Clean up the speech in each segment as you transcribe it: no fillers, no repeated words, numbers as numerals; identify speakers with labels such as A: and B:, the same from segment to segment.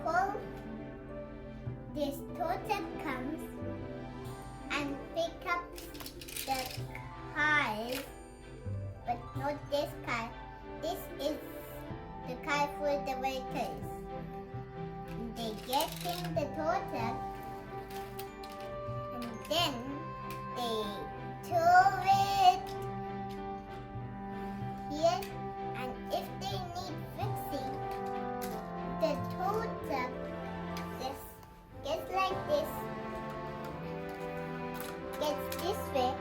A: pull, this tow truck comes and pick up the cars, but not this car. This is the car for the workers. They get in the tow truck and then they tow it here, and if they need fixing, the tow truck just gets like this, gets this way,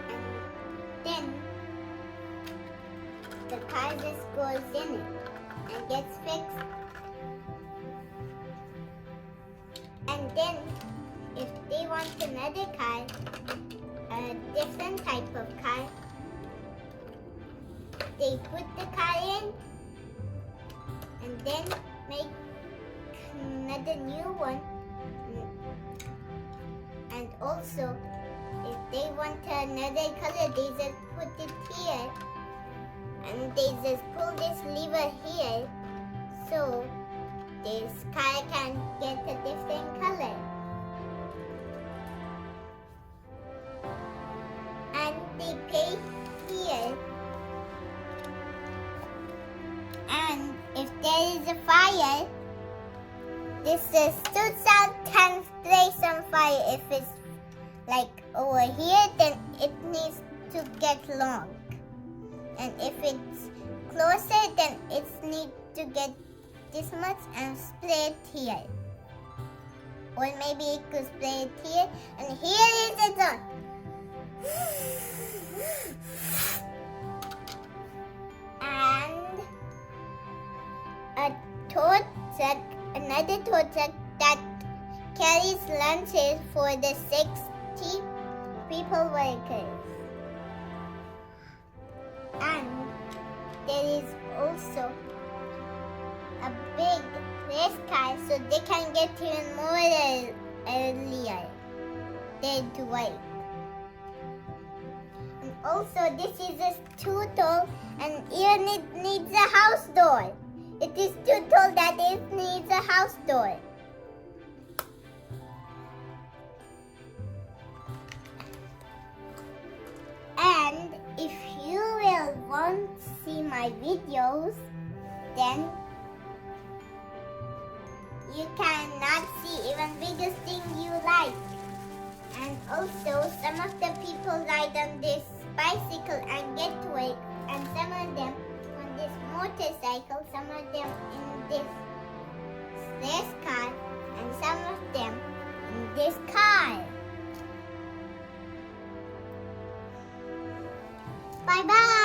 A: and then the car just goes in it and gets fixed. And then if they want another car, a different type of car, they put the car in and then make another new one. And also, if they want another color, they just put it here and they just pull this lever here so this car can get a different color. And they pay here. And if there is a fire, this is 2010 place on fire. If it's like over here, then it needs to get long. And if it's closer, then it needs to get this much and spray it here. Or maybe it could spray it here, and here is it done. And a tow truck, another tow truck that carries lunches for the 60 people workers. And there is also a big race car so they can get even more earlier than to wait. And also this is just too tall and even it needs a house door. It is too tall that it needs a house door. And if you will want to see my videos, then you cannot see even biggest thing you like. And also some of the people ride on this bicycle and get to work, and some of them on this motorcycle, some of them in this race car, and some of them in this car. Bye bye.